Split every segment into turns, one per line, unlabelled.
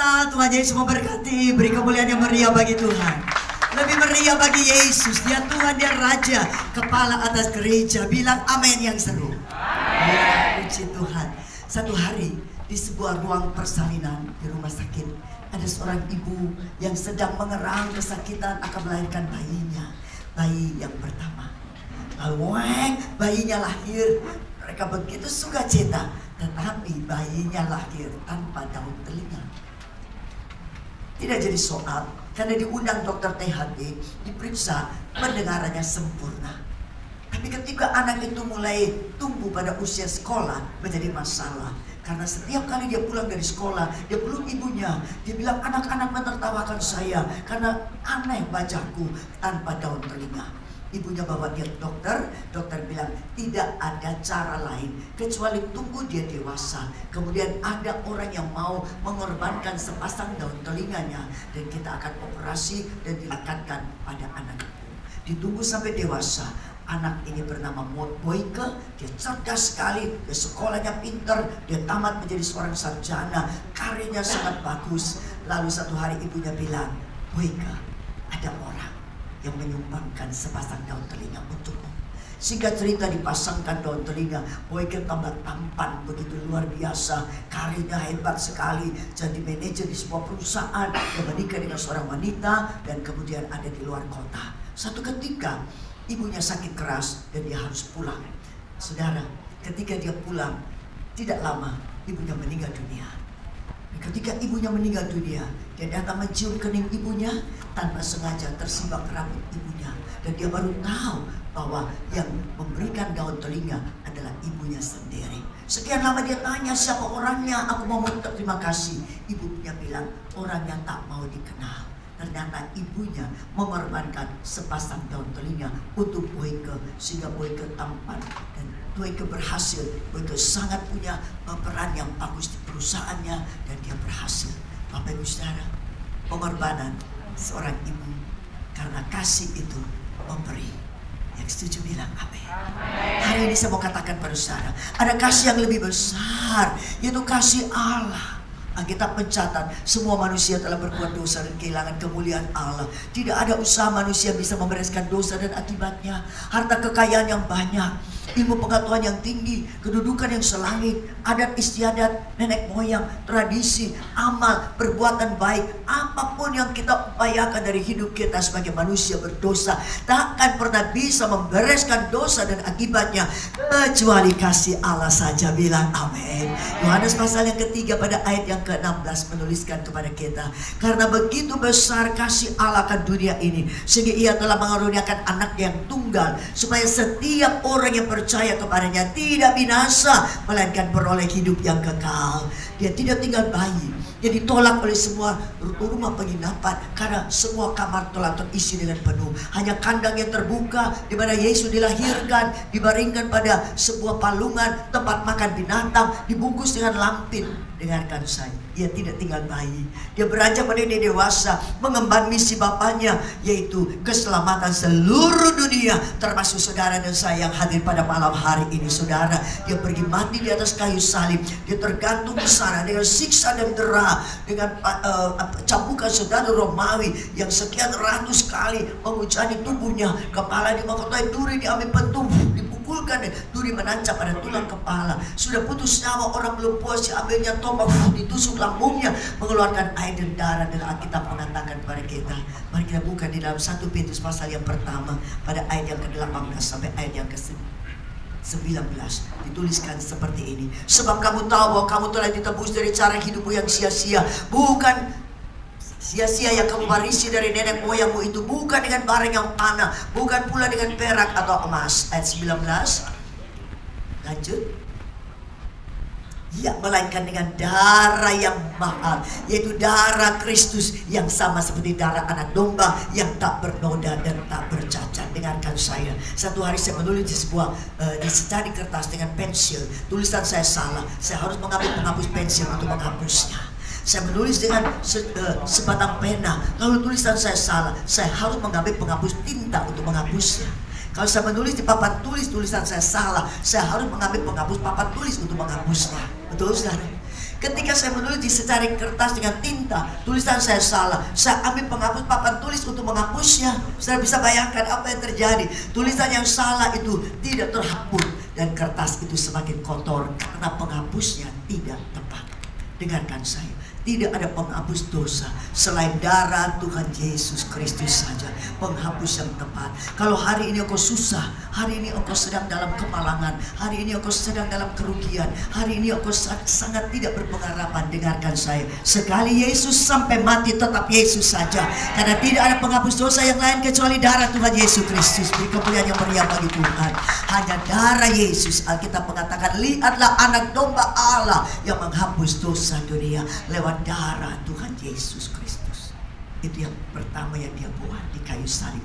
Natal. Tuhan Yesus memberkati. Beri kemuliaan yang meriah bagi Tuhan. Lebih meriah bagi Yesus. Dia Tuhan, dia Raja, kepala atas gereja. Bilang amin yang seru. Ya, puji Tuhan. Satu hari di sebuah ruang persalinan di rumah sakit, ada seorang ibu yang sedang mengerang kesakitan akan melahirkan bayinya, bayi yang pertama. Lalu bayinya lahir. Mereka begitu sukacita, tetapi bayinya lahir tanpa daun telinga. Tidak jadi soal, karena diundang dokter THD, diperiksa, pendengarannya sempurna. Tapi ketika anak itu mulai tumbuh pada usia sekolah, menjadi masalah. Karena setiap kali dia pulang dari sekolah, dia peluk ibunya. Dia bilang, anak-anak menertawakan saya karena aneh wajahku tanpa daun telinga. Ibunya bawa dia ke dokter. Dokter bilang tidak ada cara lain kecuali tunggu dia dewasa. Kemudian ada orang yang mau mengorbankan sepasang daun telinganya, dan kita akan operasi dan dilekatkan pada anak itu. Ditunggu sampai dewasa. Anak ini bernama Boyke. Dia cerdas sekali, dia sekolahnya pintar, dia tamat menjadi seorang sarjana, karirnya sangat bagus. Lalu satu hari ibunya bilang, Boyke, ada orang yang menyumbangkan sepasang daun telinga untukmu. Singkat cerita, dipasangkan daun telinga. Boyke tambah tampan, begitu luar biasa, karirnya hebat sekali, jadi manajer di sebuah perusahaan, dia menikah dengan seorang wanita, dan kemudian ada di luar kota. Satu ketika ibunya sakit keras dan dia harus pulang. Saudara, ketika dia pulang, tidak lama ibunya meninggal dunia. Ketika ibunya meninggal dunia, dia datang mencium kening ibunya, tanpa sengaja tersibak rambut ibunya. Dan dia baru tahu bahwa yang memberikan daun telinga adalah ibunya sendiri. Sekian lama dia tanya, siapa orangnya? Aku mau terima kasih. Ibunya bilang, orangnya tak mau dikenal. Ternyata ibunya mengorbankan sepasang daun telinga untuk Boyke, sehingga Boyke tampan dan Boyke berhasil. Boyke sangat punya peran yang bagus di perusahaannya dan dia berhasil. Bapak Ibu Saudara, pengorbanan seorang ibu karena kasih itu memberi. Yang setuju bilang amin. Hari ini saya mau katakan pada saudara, ada kasih yang lebih besar, yaitu kasih Allah. Alkitab mencatat semua manusia telah berbuat dosa dan kehilangan kemuliaan Allah. Tidak ada usaha manusia bisa membereskan dosa dan akibatnya. Harta kekayaan yang banyak, ilmu pengetahuan yang tinggi, kedudukan yang selangit, adat istiadat, nenek moyang, tradisi, amal, perbuatan baik, apapun yang kita upayakan dari hidup kita sebagai manusia berdosa, takkan pernah bisa membereskan dosa dan akibatnya kecuali kasih Allah saja. Bilang amin. Yohanes pasal yang ketiga pada ayat yang ke-16 menuliskan kepada kita, karena begitu besar kasih Allah akan dunia ini, sehingga ia telah mengaruniakan anak yang tunggal, supaya setiap orang yang percaya kepadanya tidak binasa, melainkan beroleh hidup yang kekal. Dia tidak tinggal bayi. Dia ditolak oleh semua rumah penginapan karena semua kamar telah terisi dengan penuh. Hanya kandang yang terbuka di mana Yesus dilahirkan, dibaringkan pada sebuah palungan, tempat makan binatang, dibungkus dengan lampin. Dengarkan saya, dia tidak tinggal bayi. Dia beranjak menjadi dewasa, mengemban misi Bapaknya, yaitu keselamatan seluruh dunia, termasuk saudara dan saya yang hadir pada malam hari ini. Saudara, dia pergi mati di atas kayu salib. Dia tergantung di sana dengan siksa dan dera, dengan cambukan saudara Romawi yang sekian ratus kali menghujani tubuhnya. Kepala dimahkotai duri, diambil pentumbuh, dipukulkan, duri menancap pada tulang kepala. Sudah putus nyawa, orang belum puas, diambilnya tombak, ditusuk lambungnya, mengeluarkan air dan darah. Dan Alkitab mengatakan kepada kita, mari kita buka di dalam 1 Petrus pasal yang pertama pada ayat yang ke-18 sampai ayat yang ke-19, dituliskan seperti ini. Sebab kamu tahu bahwa kamu telah ditebus dari cara hidupmu yang sia-sia, bukan sia-sia yang kamu warisi dari nenek moyangmu itu, bukan dengan barang yang panah, bukan pula dengan perak atau emas. Ayat 19, lanjut. Ya, melainkan dengan darah yang mahal, yaitu darah Kristus yang sama seperti darah anak domba yang tak bernoda dan tak bercacat. Dengarkan saya, satu hari saya menulis di sebuah di secari kertas dengan pensil. Tulisan saya salah, saya harus mengambil penghapus pensil untuk menghapusnya. Saya menulis dengan sebatang pena, lalu tulisan saya salah, saya harus mengambil penghapus tinta untuk menghapusnya. Kalau saya menulis di papan tulis, tulisan saya salah, saya harus mengambil penghapus papan tulis untuk menghapusnya. Betul, saudara? Ketika saya menulis di secari kertas dengan tinta, tulisan saya salah, saya ambil penghapus papan tulis untuk menghapusnya. Saya bisa bayangkan apa yang terjadi. Tulisan yang salah itu tidak terhapus dan kertas itu semakin kotor karena penghapusnya tidak tepat. Dengarkan saya, tidak ada penghapus dosa selain darah Tuhan Yesus Kristus saja, penghapus yang tepat. Kalau hari ini engkau susah, hari ini engkau sedang dalam kemalangan, hari ini engkau sedang dalam kerugian, hari ini engkau sangat tidak berpengharapan, dengarkan saya. Sekali Yesus sampai mati tetap Yesus saja, karena tidak ada penghapus dosa yang lain kecuali darah Tuhan Yesus Kristus. Beri kemuliaan yang meriah bagi Tuhan. Hanya darah Yesus. Alkitab mengatakan, lihatlah anak domba Allah yang menghapus dosa dunia lewat darah Tuhan Yesus Kristus. Itu yang pertama yang dia buat di kayu salib.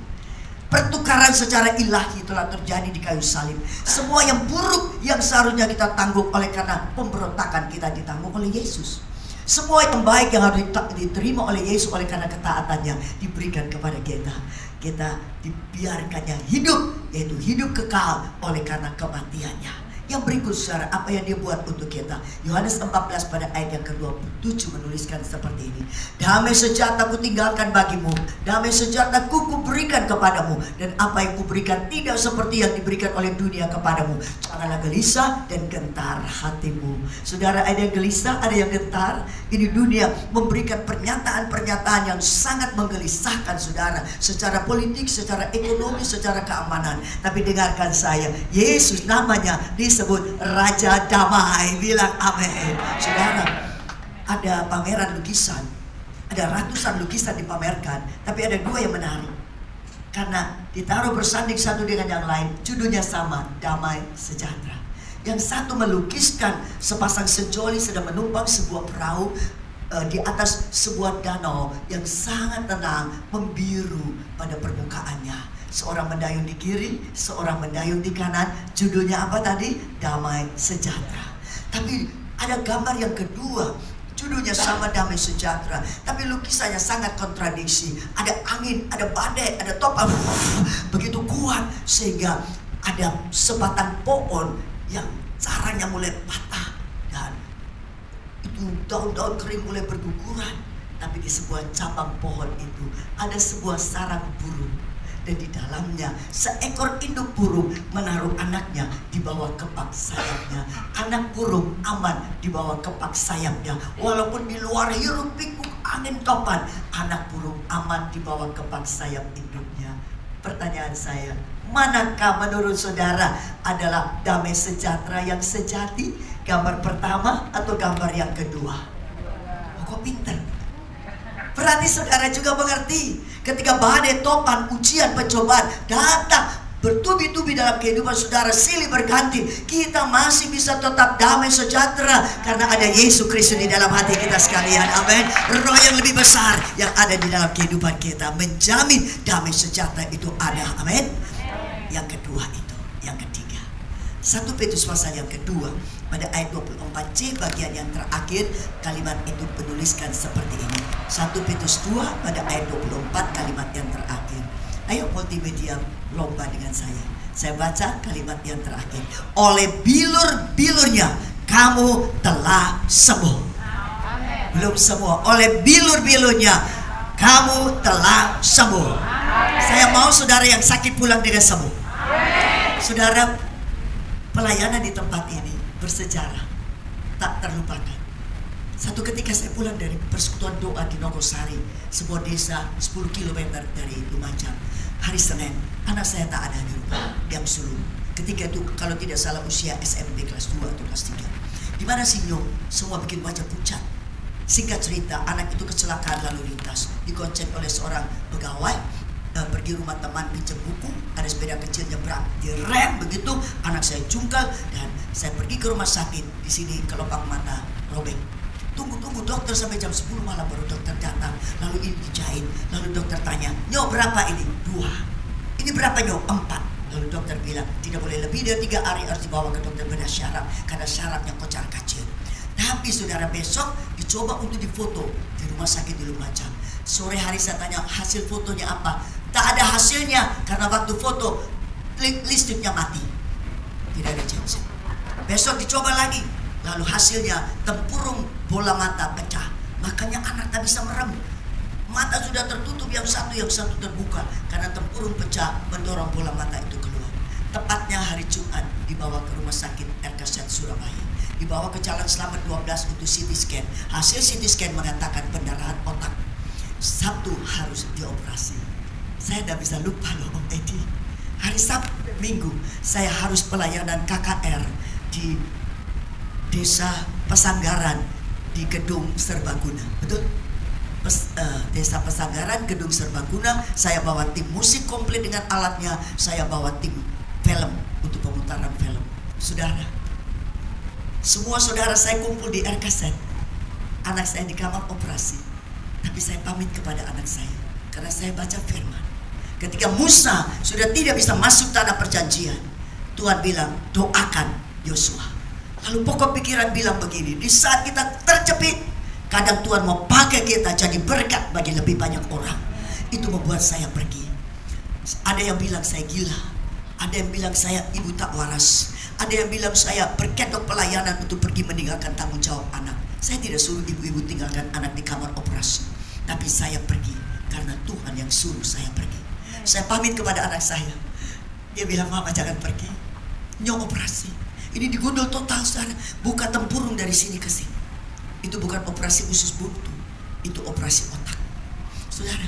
Pertukaran secara ilahi telah terjadi di kayu salib. Semua yang buruk yang seharusnya kita tanggung oleh karena pemberontakan kita ditanggung oleh Yesus. Semua yang baik yang harus diterima oleh Yesus oleh karena ketaatannya diberikan kepada kita. Kita dibiarkannya hidup, yaitu hidup kekal oleh karena kematiannya. Yang berikut saudara, apa yang dia buat untuk kita. Yohanes 14 pada ayat yang ke-27 menuliskan seperti ini. Damai sejahtera ku tinggalkan bagimu, damai sejahtera ku berikan kepadamu, dan apa yang ku berikan tidak seperti yang diberikan oleh dunia kepadamu. Janganlah gelisah dan gentar hatimu. Saudara, ada yang gelisah, ada yang gentar. Ini dunia memberikan pernyataan-pernyataan yang sangat menggelisahkan saudara, secara politik, secara ekonomi, secara keamanan. Tapi dengarkan saya, Yesus namanya disebut Raja Damai. Bilang amin. Saudara, ada pameran lukisan, ada ratusan lukisan dipamerkan, tapi ada dua yang menarik karena ditaruh bersanding satu dengan yang lain. Judulnya sama, damai sejahtera. Yang satu melukiskan sepasang sejoli sedang menumpang sebuah perahu di atas sebuah danau yang sangat tenang, membiru pada permukaannya. Seorang mendayung di kiri, seorang mendayung di kanan. Judulnya apa tadi? Damai sejahtera. Tapi ada gambar yang kedua, judulnya sama, damai sejahtera, tapi lukisannya sangat kontradiksi. Ada angin, ada badai, ada topan begitu kuat sehingga ada sebatang pohon yang caranya mulai patah dan itu daun-daun kering mulai berguguran. Tapi di sebuah cabang pohon itu ada sebuah sarang burung. Dan di dalamnya seekor induk burung menaruh anaknya di bawah kepak sayapnya. Anak burung aman di bawah kepak sayapnya. Walaupun di luar hiruk pikuk angin topan, anak burung aman di bawah kepak sayap induknya. Pertanyaan saya, manakah menurut saudara adalah damai sejahtera yang sejati? Gambar pertama atau gambar yang kedua? Oh, kok pinter? Berarti saudara juga mengerti, ketika badai, topan, ujian, pencobaan datang bertubi-tubi dalam kehidupan saudara, silih berganti, kita masih bisa tetap damai sejahtera karena ada Yesus Kristus di dalam hati kita sekalian. Amin. Roh yang lebih besar yang ada di dalam kehidupan kita menjamin damai sejahtera itu ada. Amin. Yang kedua itu, yang ketiga, 1 Petrus pasal yang kedua pada ayat 24c bagian yang terakhir, kalimat itu penuliskan seperti ini. 1 Petrus 2 pada ayat 24 kalimat yang terakhir. Ayo multimedia lomba dengan saya. Saya baca kalimat yang terakhir. Oleh bilur-bilurnya kamu telah sembuh. Amen. Belum semua. Oleh bilur-bilurnya kamu telah sembuh. Amen. Saya mau saudara yang sakit pulang dengan sembuh. Amen. Saudara, pelayanan di tempat ini bersejarah, tak terlupakan. Satu ketika saya pulang dari persekutuan doa di Nogosari, sebuah desa 10 km dari Lumajang. Hari Senin, anak saya tak ada di rumah, diam sulung. Ketika itu kalau tidak salah usia SMP kelas 2 atau kelas 3. Di mana Sinyo, semua bikin wajah pucat. Singkat cerita, anak itu kecelakaan lalu lintas, dikonceng oleh seorang pegawai. Pergi rumah teman pinjam buku, ada sepeda kecil nyebrang, direm begitu, anak saya jungkal dan saya pergi ke rumah sakit. Di sini kelopak mata robek. Tunggu dokter sampai jam 10 malam baru dokter datang. Lalu ini dijahit, lalu dokter tanya, "Nyo berapa ini?" 2. "Ini berapa Nyo?" 4. Lalu dokter bilang, "Tidak boleh lebih dari 3 hari, harus dibawa ke dokter bedah syaraf karena syarafnya kocar kacir." Tapi saudara, besok dicoba untuk difoto di rumah sakit di Lumajang. Sore hari saya tanya hasil fotonya apa. Tak ada hasilnya karena waktu foto listriknya mati. Tidak ada genset. Besok dicoba lagi. Lalu hasilnya tempurung bola mata pecah. Makanya anak tak bisa merem. Mata sudah tertutup, yang satu terbuka. Karena tempurung pecah mendorong bola mata itu keluar. Tepatnya hari Jumat dibawa ke rumah sakit RKZ Surabaya. Dibawa ke Jalan Selamat 12 untuk CT scan. Hasil CT scan mengatakan pendarahan otak. Sabtu harus dioperasi. Saya tidak bisa lupa loh Om Edi. Hari Sabtu Minggu saya harus pelayanan KKR di Desa Pesanggaran di Gedung Serbaguna. Betul? Desa Pesanggaran, Gedung Serbaguna. Saya bawa tim musik komplit dengan alatnya. Saya bawa tim film untuk pemutaran film. Saudara, semua saudara saya kumpul di RKZ. Anak saya di kamar operasi. Tapi saya pamit kepada anak saya karena saya baca firman. Ketika Musa sudah tidak bisa masuk tanah perjanjian, Tuhan bilang, doakan Yosua. Lalu pokok pikiran bilang begini, di saat kita terjepit, kadang Tuhan mau pakai kita jadi berkat bagi lebih banyak orang. Itu membuat saya pergi. Ada yang bilang saya gila, ada yang bilang saya ibu tak waras, ada yang bilang saya berkedok pelayanan untuk pergi meninggalkan tanggung jawab anak. Saya tidak suruh ibu-ibu tinggalkan anak di kamar operasi, tapi saya pergi karena Tuhan yang suruh saya pergi. Saya pamit kepada anak saya. Dia bilang, mama jangan pergi, nyok operasi. Ini digundul total, saudara. Buka tempurung dari sini ke sini. Itu bukan operasi usus buntu, itu operasi otak, saudara.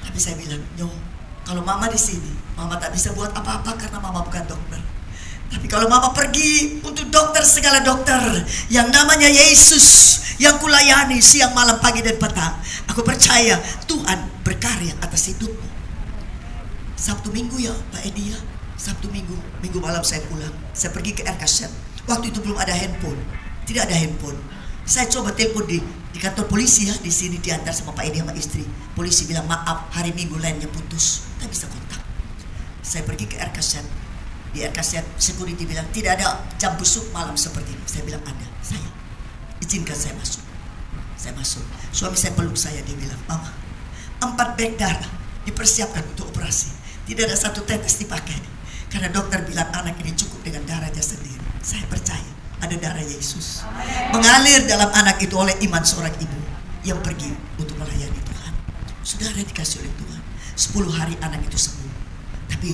Tapi saya bilang, nyok, kalau mama di sini, mama tak bisa buat apa-apa karena mama bukan dokter. Tapi kalau mama pergi untuk dokter, segala dokter yang namanya Yesus yang kulayani siang, malam, pagi dan petang, aku percaya Tuhan berkarya atas hidupmu. Sabtu Minggu ya Pak Edi ya, Sabtu Minggu malam saya pulang. Saya pergi ke RKZ. Waktu itu belum ada handphone, tidak ada handphone. Saya coba telepon di kantor polisi ya, di sini diantar sama Pak Edi sama istri. Polisi bilang maaf, hari Minggu lainnya putus, tak bisa kontak. Saya pergi ke RKZ. Di RKZ security bilang tidak ada jam busuk malam seperti ini. Saya bilang ada. Saya izinkan saya masuk. Saya masuk. Suami saya peluk saya, dia bilang, mama, 4 bag darah dipersiapkan untuk operasi. Tidak ada satu tetes dipakai. Karena dokter bilang anak ini cukup dengan darahnya sendiri. Saya percaya ada darah Yesus mengalir dalam anak itu oleh iman seorang ibu yang pergi untuk melayani Tuhan. Saudara dikasih oleh Tuhan, 10 hari anak itu sembuh. Tapi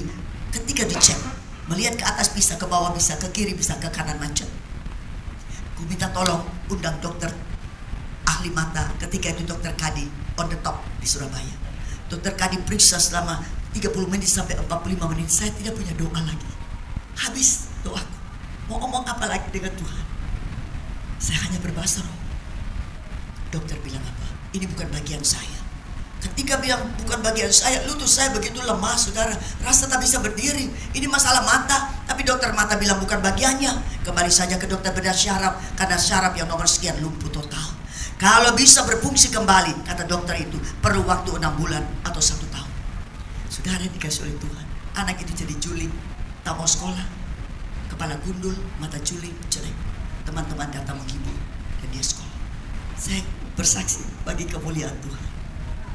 ketika dicek, melihat ke atas bisa, ke bawah bisa, ke kiri bisa, ke kanan macet. Aku minta tolong undang dokter ahli mata. Ketika itu dokter Kadi on the top di Surabaya. Dokter Kadi periksa selama 30 menit sampai 45 menit. Saya tidak punya doa lagi. Habis doaku. Mau ngomong apa lagi dengan Tuhan? Saya hanya berbahasa roh. Dokter bilang apa? Ini bukan bagian saya. Ketika bilang bukan bagian saya, lutut saya begitu lemah, saudara. Rasa tak bisa berdiri. Ini masalah mata. Tapi dokter mata bilang bukan bagiannya. Kembali saja ke dokter bedah syaraf. Karena syaraf yang nomor sekian lumpuh total. Kalau bisa berfungsi kembali, kata dokter itu, perlu waktu 6 bulan atau 1 tahun. Saudara dikasih oleh Tuhan. Anak itu jadi juling, tak mau sekolah. Kepala gundul, mata juling, jelek. Teman-teman datang menghibur dan dia sekolah. Saya bersaksi bagi kemuliaan Tuhan.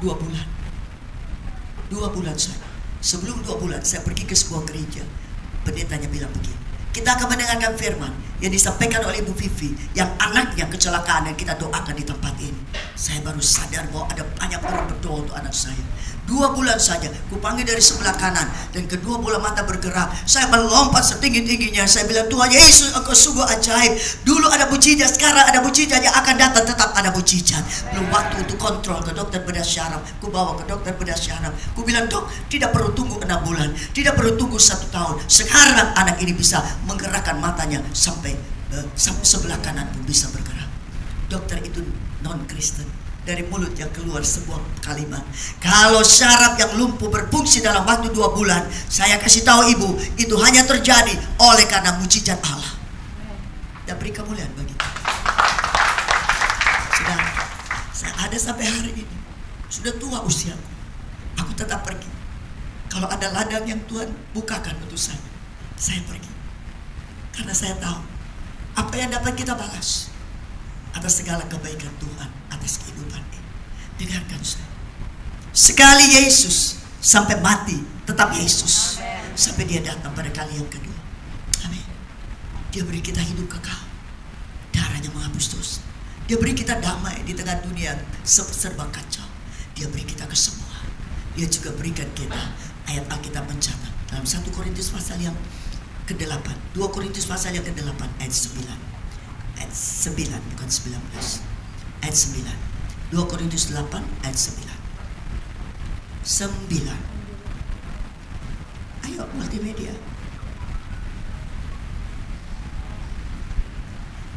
2 bulan. 2 bulan saya. Sebelum 2 bulan saya pergi ke sebuah gereja. Pendetanya bilang begini, kita akan mendengarkan firman yang disampaikan oleh Ibu Vivi yang anaknya kecelakaan dan kita doakan di tempat ini. Saya baru sadar bahwa ada banyak orang berdoa untuk anak saya. 2 bulan saja, kupanggil dari sebelah kanan dan kedua bola mata bergerak. Saya melompat setinggi-tingginya. Saya bilang, Tuhan Yesus, Engkau sungguh ajaib. Dulu ada mujizat, sekarang ada mujizat yang akan datang, tetap ada mujizat. Belum waktu untuk kontrol ke dokter bedah syaraf. Ku bawa ke dokter bedah syaraf. Ku bilang, dok, tidak perlu tunggu 6 bulan, tidak perlu tunggu 1 tahun. Sekarang anak ini bisa menggerakkan matanya sampai sebelah kanan pun bisa bergerak. Dokter itu non-Kristen. Dari mulutnya keluar sebuah kalimat, kalau syaraf yang lumpuh berfungsi dalam waktu 2 bulan, saya kasih tahu ibu, itu hanya terjadi oleh karena mujizat Allah. Dan beri kemuliaan bagi kita. Sudah, saya ada sampai hari ini. Sudah tua usiaku, aku tetap pergi. Kalau ada ladang yang Tuhan bukakan untuk saya pergi. Karena saya tahu apa yang dapat kita balas atas segala kebaikan Tuhan atas kehidupan ini. Dengarkan saya. Sekali Yesus sampai mati tetap Yesus. Sampai dia datang pada kali yang kedua. Amin. Dia beri kita hidup kekal. Darahnya menghapus dosa. Dia beri kita damai di tengah dunia serba kacau. Dia beri kita kesembuhan. Dia juga berikan kita, ayat Alkitab mencatat dalam 1 Korintus pasal yang ke-8, 2 Korintus pasal yang ke-8 ayat 9. Ayat 9 bukan 19. Ayat 9. 2 Korintus 8 ayat 9. 9. Ayo multimedia.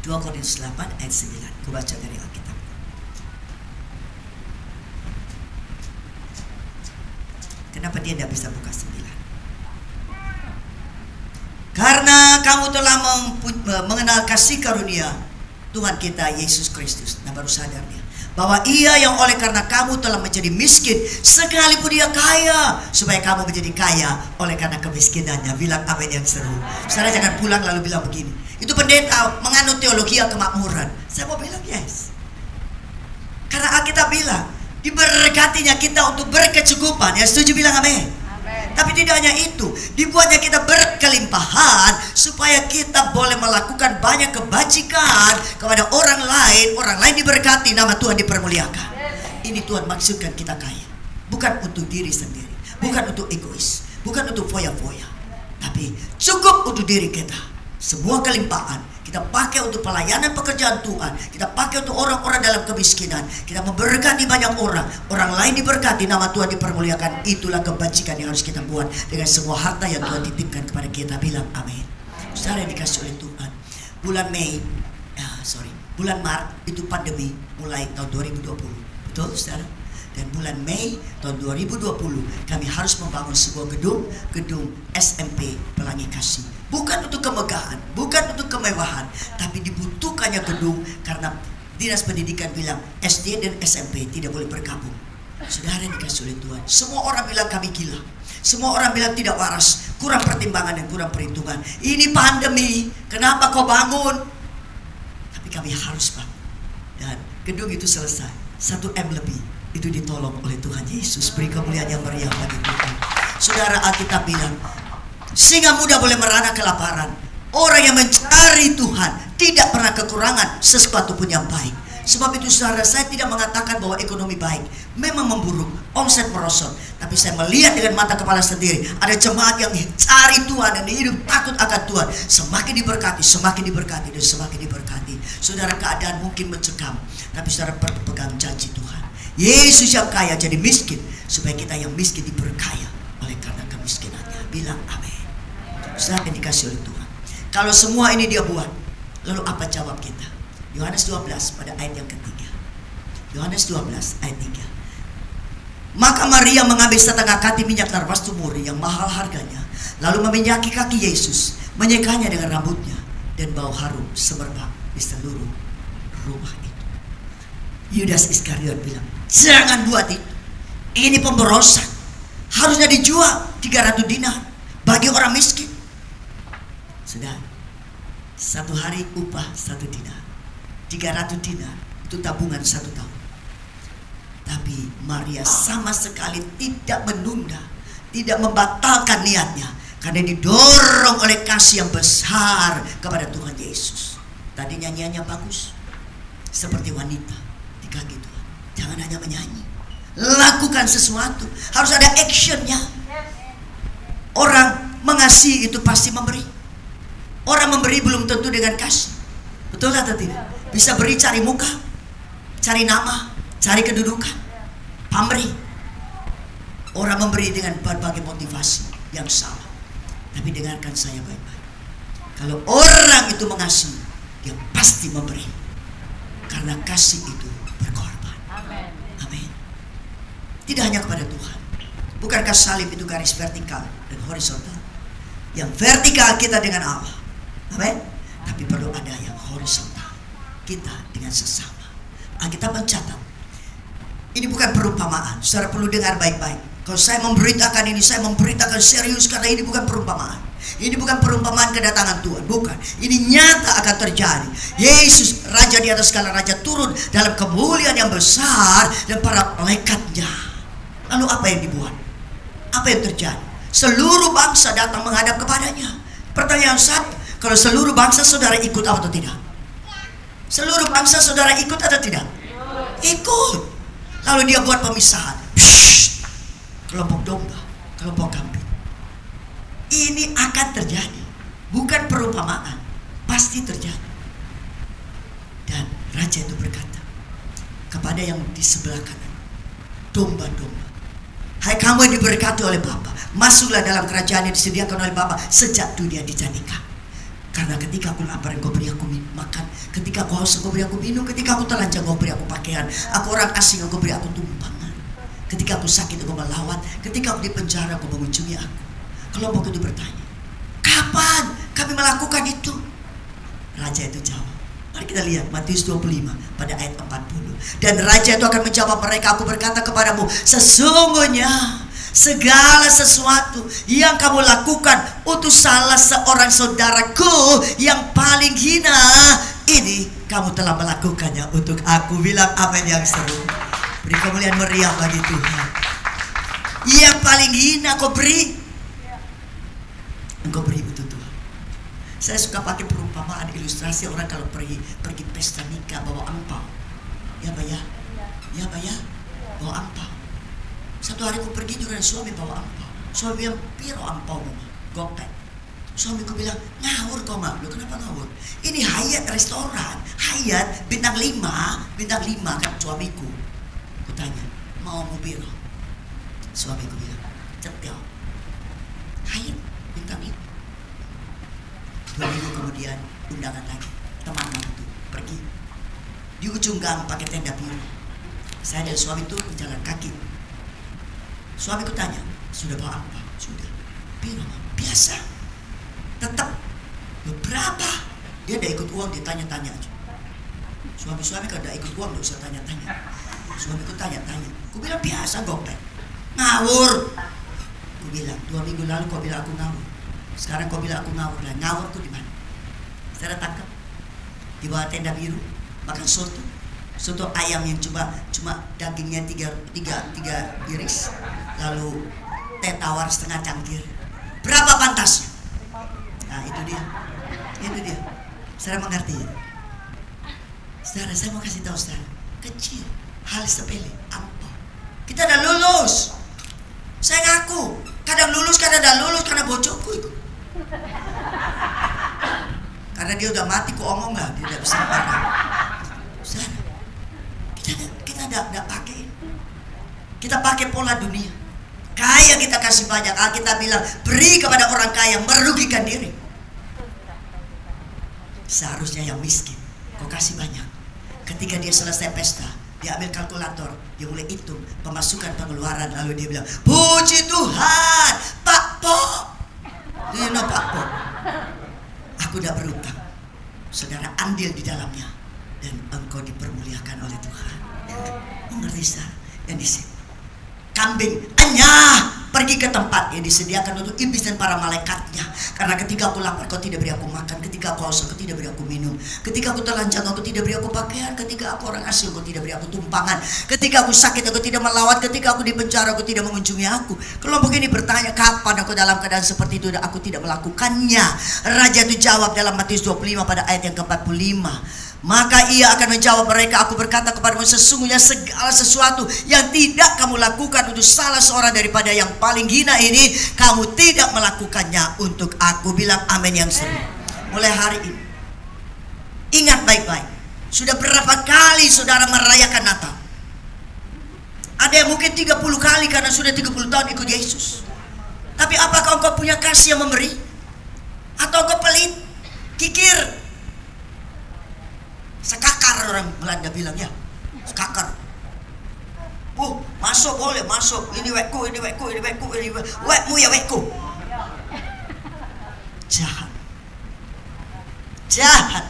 2 Korintus 8 ayat 9. Aku baca dari Alkitab. Kenapa dia tidak bisa buka 9? Karena kamu telah mengenal kasih karunia Tuhan kita Yesus Kristus. Nah, baru sadar dia bahwa ia yang oleh karena kamu telah menjadi miskin sekalipun dia kaya, supaya kamu menjadi kaya oleh karena kemiskinannya. Bilang amin yang seru. Saudara jangan pulang lalu bilang begini, itu pendeta menganut teologi kemakmuran. Saya mau bilang yes, karena Alkitab bilang diberkatinya kita untuk berkecukupan. Ya setuju bilang amin. Tapi tidak hanya itu, dibuatnya kita berkelimpahan supaya kita boleh melakukan banyak kebajikan kepada orang lain diberkati, nama Tuhan dipermuliakan. Ini Tuhan maksudkan kita kaya, bukan untuk diri sendiri, bukan untuk egois, bukan untuk foya-foya, tapi cukup untuk diri kita. Semua kelimpahan kita pakai untuk pelayanan pekerjaan Tuhan, kita pakai untuk orang-orang dalam kemiskinan, kita memberkati banyak orang, orang lain diberkati, nama Tuhan dipermuliakan. Itulah kebajikan yang harus kita buat dengan semua harta yang Tuhan titipkan kepada kita. Bilang amin. Saudara yang dikasih oleh Tuhan, bulan Maret itu pandemi mulai tahun 2020, betul saudara? Dan bulan Mei tahun 2020 kami harus membangun sebuah gedung SMP Pelangi Kasih. Bukan untuk kemegahan, bukan untuk kemewahan, tapi dibutuhkannya gedung karena Dinas Pendidikan bilang SD dan SMP tidak boleh bergabung. Saudara yang dikasih oleh Tuhan, semua orang bilang kami gila, semua orang bilang tidak waras, kurang pertimbangan dan kurang perhitungan. Ini pandemi, kenapa kau bangun? Tapi kami harus bangun. Dan gedung itu selesai, 1M lebih itu ditolong oleh Tuhan Yesus. Beri kemuliaan yang meriah bagi Tuhan. Saudara, Alkitab bilang singa muda boleh merana kelaparan. Orang yang mencari Tuhan tidak pernah kekurangan sesuatu pun yang baik. Sebab itu saudara, saya tidak mengatakan bahwa ekonomi baik. Memang memburuk, omset merosot. Tapi saya melihat dengan mata kepala sendiri, ada jemaat yang cari Tuhan dan hidup takut akan Tuhan. Semakin diberkati, semakin diberkati, dan semakin diberkati. Saudara, keadaan mungkin mencekam, tapi saudara berpegang janji Tuhan. Yesus yang kaya jadi miskin, supaya kita yang miskin diberkaya oleh karena kemiskinannya. Bilang amin. Saudara yang dikasih oleh Tuhan, kalau semua ini dia buat, lalu apa jawab kita? Yohanes 12 pada ayat yang ketiga. Yohanes 12 ayat 3. Maka Maria mengambil setengah kati minyak narwastu murni yang mahal harganya, lalu meminyaki kaki Yesus, menyekanya dengan rambutnya, dan bau harum semerbak di seluruh rumah itu. Yudas Iskariot bilang, jangan buat itu, ini pemborosan, harusnya dijual 300 dinar bagi orang miskin. Sudah, satu hari upah 1 dinar, 300 dinar itu tabungan 1 tahun. Tapi Maria sama sekali tidak menunda, tidak membatalkan niatnya, karena didorong oleh kasih yang besar kepada Tuhan Yesus. Tadi nyanyiannya bagus, seperti wanita di kaki Tuhan. Jangan hanya menyanyi, lakukan sesuatu, harus ada actionnya. Orang mengasihi itu pasti memberi. Orang memberi belum tentu dengan kasih, betul atau tidak? Bisa beri cari muka, cari nama, cari kedudukan, pamberi. Orang memberi dengan berbagai motivasi yang salah. Tapi dengarkan saya baik-baik, kalau orang itu mengasihi, dia pasti memberi, karena kasih itu berkorban. Amin. Tidak hanya kepada Tuhan. Bukankah salib itu garis vertikal dan horizontal? Yang vertikal kita dengan Allah, amin. Tapi perlu ada yang horizontal, kita dengan sesama. Alkitab mencatat, ini bukan perumpamaan. Saudara perlu dengar baik-baik. Kalau saya memberitakan ini, saya memberitakan serius, karena ini bukan perumpamaan. Ini bukan perumpamaan kedatangan Tuhan, bukan. Ini nyata akan terjadi. Yesus, Raja di atas segala raja, turun dalam kemuliaan yang besar dan para malaikatnya. Lalu apa yang dibuat? Apa yang terjadi? Seluruh bangsa datang menghadap kepadanya. Pertanyaan satu, kalau seluruh bangsa saudara ikut atau tidak? Seluruh bangsa saudara ikut atau tidak? Ikut. Lalu dia buat pemisahan. Shhh. Kelompok domba, kelompok kambing. Ini akan terjadi. Bukan perumpamaan. Pasti terjadi. Dan raja itu berkata kepada yang di sebelah kanan, domba-domba, hai kamu yang diberkati oleh Bapa, masuklah dalam kerajaan yang disediakan oleh Bapa sejak dunia dijadikan. Karena ketika aku lapar engkau beri aku makan, ketika aku haus engkau beri aku minum, ketika aku telanjang engkau beri aku pakaian, aku orang asing engkau beri aku tumpangan, ketika aku sakit engkau melawat, ketika aku di penjara engkau mengunjungi aku. Kelompok itu bertanya, kapan kami melakukan itu? Raja itu jawab. Mari kita lihat Matius 25 pada ayat 40. Dan raja itu akan menjawab mereka, aku berkata kepadamu, sesungguhnya segala sesuatu yang kamu lakukan untuk salah seorang saudaraku yang paling hina, ini kamu telah melakukannya untuk aku. Bilang amin yang seru. Beri kemuliaan meriah bagi Tuhan. Yang paling hina kau beri, engkau beri untuk Tuhan. Saya suka pakai perumpamaan ilustrasi orang kalau pergi pesta nikah bawa angpau. Ya Pak ya? Ya Pak ya? Bawa angpau. Satu hari aku pergi juga dengan suami bawa angpau. Suami bilang, piro angpau mama? Gopek. Suamiku bilang, ngawur kau mak. Lu kenapa ngawur? Ini Hyatt restoran. Hyatt bintang 5 kan suamiku. Aku tanya, mau piro? Suamiku bilang, cetel. Hyatt bintang 5. 2 minggu kemudian undangan lagi, teman itu pergi di ujung gang pakai tenda biru. Saya dan suami itu berjalan kaki. Suamiku tanya, sudah bawa apa? Sudah. Piro? Biasa. Tetap. Berapa? Dia ada ikut uang, dia tanya-tanya aja. Suami-suami kalau ada ikut uang, gak usah tanya-tanya. Suamiku tanya-tanya. Aku bilang biasa gopek. Ngawur. Aku bilang 2 minggu lalu kau bilang aku ngawur. Sekarang kau bilang aku ngawur. Lah ngawurku di mana? Saya tangkap di bawah tenda biru makan soto ayam yang cuma dagingnya tiga iris, lalu teh tawar setengah cangkir. Berapa pantasnya? Nah itu dia. Saudara mengerti ya? Saudara, saya mau kasih tahu saudara, kecil, hal sepele, ampau. Kita udah lulus. Saya ngaku, kadang lulus, kadang tidak lulus karena bocokku itu. Karena dia udah mati, ku omong lah, dia tidak bisa parah. Saudara, kita tidak pakai. Kita pakai pola dunia. Kaya kita kasih banyak. Kita bilang beri kepada orang kaya, merugikan diri. Seharusnya yang miskin kau kasih banyak. Ketika dia selesai pesta, dia ambil kalkulator, dia mulai hitung pemasukan pengeluaran, lalu dia bilang, puji Tuhan, Pak Po. Do you know Pak Po? Aku udah berutang. Saudara andil di dalamnya dan engkau dipermuliakan oleh Tuhan. Mengerti saudara? Yang di sini kambing pergi ke tempat yang disediakan untuk iblis dan para malaikatnya. Karena ketika aku lapar kau tidak beri aku makan, ketika aku haus kau tidak beri aku minum, ketika aku telanjang kau tidak beri aku pakaian, ketika aku orang asing kau tidak beri aku tumpangan, ketika aku sakit kau tidak melawat, ketika aku di penjara kau tidak mengunjungi aku. Kelompok ini bertanya, kapan aku dalam keadaan seperti itu dan aku tidak melakukannya? Raja itu jawab dalam Matius 25 pada ayat yang ke-45. Maka ia akan menjawab mereka, aku berkata kepadamu, sesungguhnya segala sesuatu yang tidak kamu lakukan untuk salah seorang daripada yang paling hina ini, kamu tidak melakukannya untuk aku. Bilang amin yang seru. Mulai hari ini ingat baik-baik, sudah berapa kali saudara merayakan Natal? Ada yang mungkin 30 kali karena sudah 30 tahun ikut Yesus. Tapi apakah engkau punya kasih yang memberi? Atau engkau pelit, kikir? Sekakar orang Belanda bilang ya, sekakar. Masuk boleh masuk. Ini wekku, ini wekku, ini wekku, ini wekmu ya wekku. Jahat.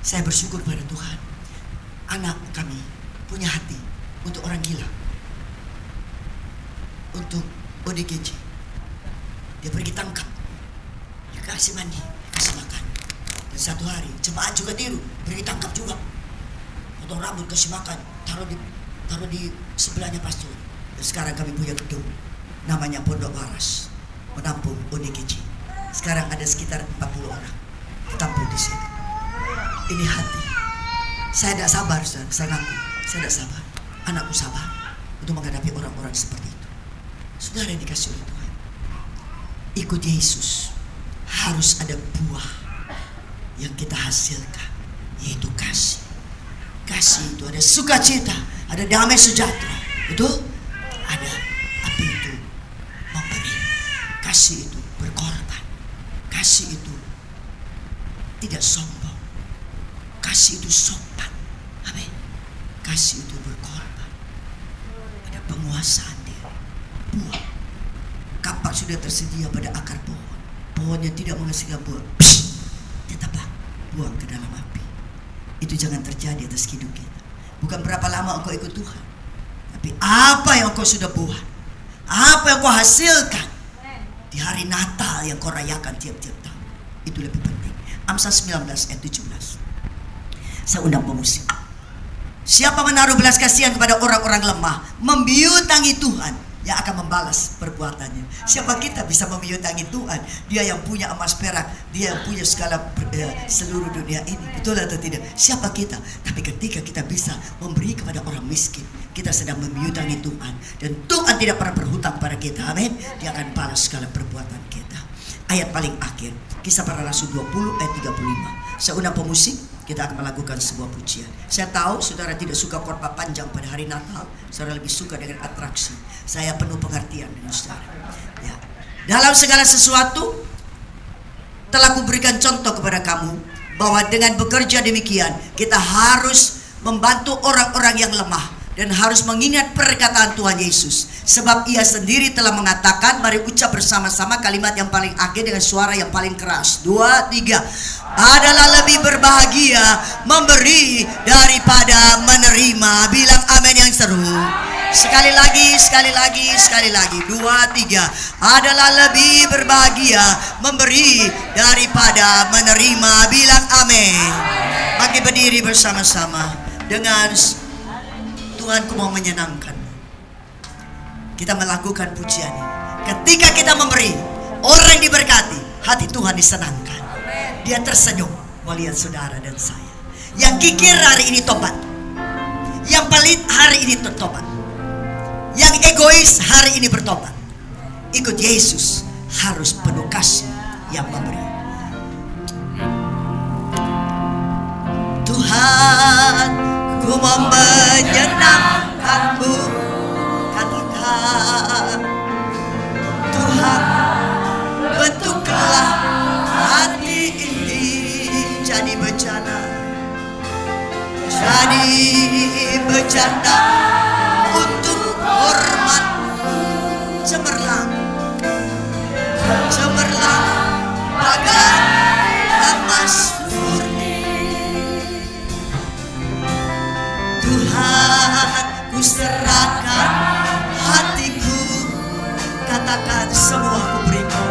Saya bersyukur pada Tuhan. Anak kami punya hati untuk orang gila, untuk ODGJ. Dia pergi tangkap, dikasih mandi, kasih makan. Dan satu hari jemaat juga tiru, pergi tangkap juga, potong rambut, kasih makan, taruh di sebelahnya pastor. Dan sekarang kami punya gedung namanya Pondok Waras, menampung ODGJ. Sekarang ada sekitar 40 orang tampung di sini. Ini hati. Saya tidak sabar, saudara. Saya ngaku, saya tidak sabar. Anakku sabar untuk menghadapi orang-orang seperti itu. Saudara yang dikasih oleh Tuhan, ikut Yesus harus ada buah yang kita hasilkan, yaitu kasih. Kasih itu ada sukacita, ada damai sejahtera, betul? Ada api itu memberi. Kasih itu berkorban. Kasih itu tidak sombong. Kasih itu sopan. Amin. Kasih itu berkorban. Ada penguasaan dia. Buah. Kapak sudah tersedia pada akar pohon. Pohonnya tidak menghasilkan buah. Dia tebang, buang ke dalam api. Itu jangan terjadi atas hidup kita. Bukan berapa lama engkau ikut Tuhan, tapi apa yang engkau sudah buat, apa yang engkau hasilkan di hari Natal yang kau rayakan tiap-tiap tahun. Itu lebih penting. Amsal 19 ayat 17. Saya undang pemusik. Siapa menaruh belas kasihan kepada orang-orang lemah, membiutangi Tuhan yang akan membalas perbuatannya. Siapa kita bisa membiutangi Tuhan? Dia yang punya emas perak, dia yang punya segala seluruh dunia ini. Betul atau tidak? Siapa kita? Tapi ketika kita bisa memberi kepada orang miskin, kita sedang membiutangi Tuhan. Dan Tuhan tidak pernah berhutang pada kita. Amin. Dia akan balas segala perbuatan kita. Ayat paling akhir, Kisah Para Rasul 20 ayat 35. Saya undang pemusik, kita akan melakukan sebuah pujian. Saya tahu saudara tidak suka khotbah panjang pada hari Natal. Saudara lebih suka dengan atraksi. Saya penuh pengertian dengan saudara. Ya. Dalam segala sesuatu telah kuberikan contoh kepada kamu, bahwa dengan bekerja demikian kita harus membantu orang-orang yang lemah dan harus mengingat perkataan Tuhan Yesus. Sebab ia sendiri telah mengatakan, mari ucap bersama-sama kalimat yang paling akhir dengan suara yang paling keras. 2, 3. Adalah lebih berbahagia memberi daripada menerima. Bilang amin yang seru. Sekali lagi, sekali lagi, sekali lagi. 2, 3. Adalah lebih berbahagia memberi daripada menerima. Bilang amin. Mari berdiri bersama-sama. Dengan Tuhanku mau menyenangkan. Kita melakukan pujian ini. Ketika kita memberi, orang diberkati, hati Tuhan disenangkan. Dia tersenyum melihat saudara dan saya. Yang kikir hari ini tobat. Yang pelit hari ini bertobat. Yang egois hari ini bertobat. Ikut Yesus harus penuh kasih yang memberi. Tuhan, ku mau menyenangkanmu. Katakan, Tuhan, bentuklah hati ini jadi bejana, jadi bejana untuk hormat. Cemerlang, cemerlang bagai emas murni. Tuhan, ku serahkan hatiku. Katakan, semua ku berikan,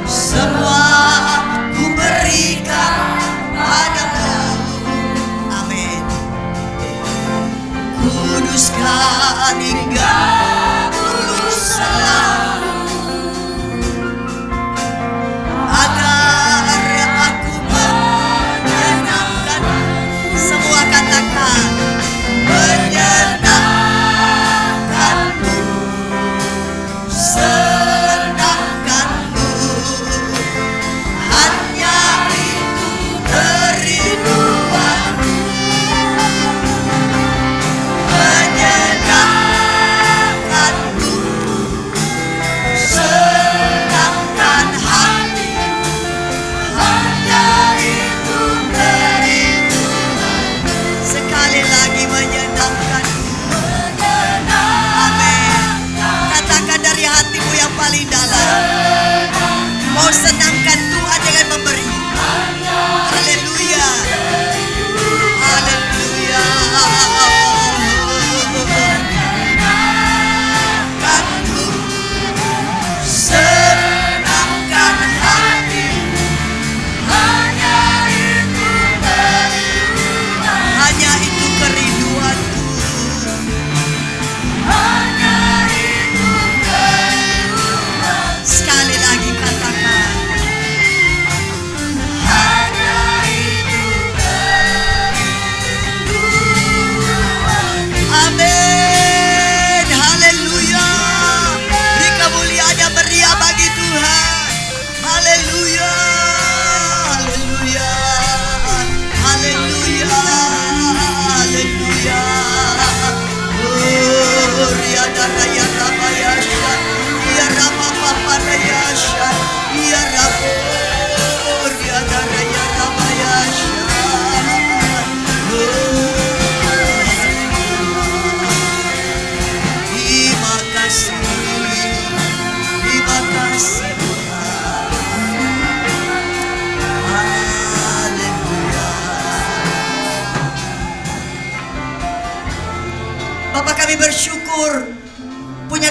semua ku berikan padamu. Amin. Kuduskan hingga tulus selalu, agar aku menyenangkan. Semua katakan, menyenangkanmu, senangkanmu.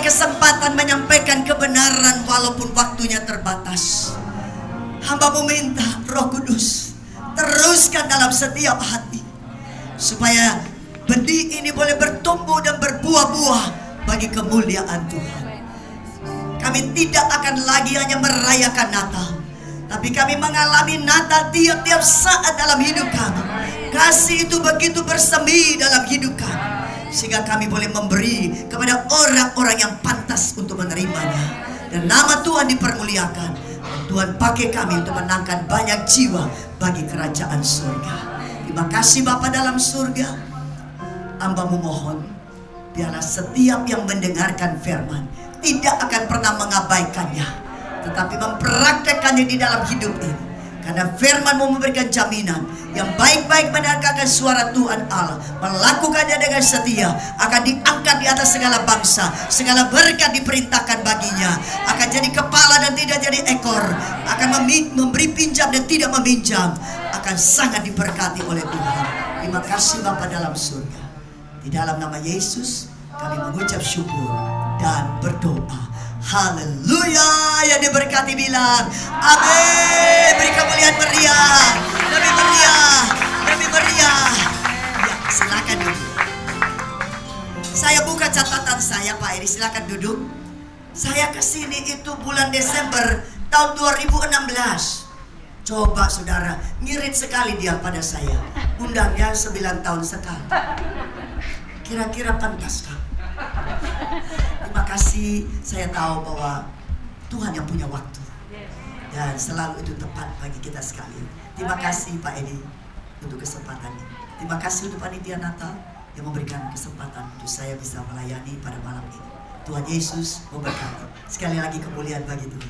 kesempatan menyampaikan kebenaran walaupun waktunya terbatas. Hamba meminta Roh Kudus teruskan dalam setiap hati, supaya benih ini boleh bertumbuh dan berbuah-buah bagi kemuliaan Tuhan. Kami tidak akan lagi hanya merayakan Natal, tapi kami mengalami Natal tiap-tiap saat dalam hidup kami. Kasih itu begitu bersemi dalam hidup kami, sehingga kami boleh memberi kepada orang-orang yang pantas untuk menerimanya. Dan nama Tuhan dipermuliakan. Dan Tuhan pakai kami untuk menangkan banyak jiwa bagi kerajaan surga. Terima kasih Bapa dalam surga. Hamba-Mu mohon, biarlah setiap yang mendengarkan firman tidak akan pernah mengabaikannya, tetapi mempraktekkannya di dalam hidup ini. Karena firman-Mu memberikan jaminan, yang baik-baik mendengarkan suara Tuhan Allah, melakukannya dengan setia, akan diangkat di atas segala bangsa. Segala berkat diperintahkan baginya, akan jadi kepala dan tidak jadi ekor, akan memberi pinjam dan tidak meminjam, akan sangat diberkati oleh Tuhan. Terima kasih Bapa dalam surga. Di dalam nama Yesus kami mengucap syukur dan berdoa. Haleluya. Yang diberkati bilang amin. Beri kemuliaan meriah. Lebih meriah. Lebih meriah. Ya, silakan duduk. Saya buka catatan saya, Pak Eri. Silakan duduk. Saya kesini itu bulan Desember tahun 2016. Coba saudara, ngirit sekali dia pada saya. Undangnya 9 tahun sekali. Kira-kira pantaskah? Terima kasih, saya tahu bahwa Tuhan yang punya waktu, dan selalu itu tepat bagi kita sekalian. Terima kasih Pak Edi untuk kesempatan ini. Terima kasih untuk panitia Natal yang memberikan kesempatan untuk saya bisa melayani pada malam ini. Tuhan Yesus memberkati. Sekali lagi kemuliaan bagi Tuhan.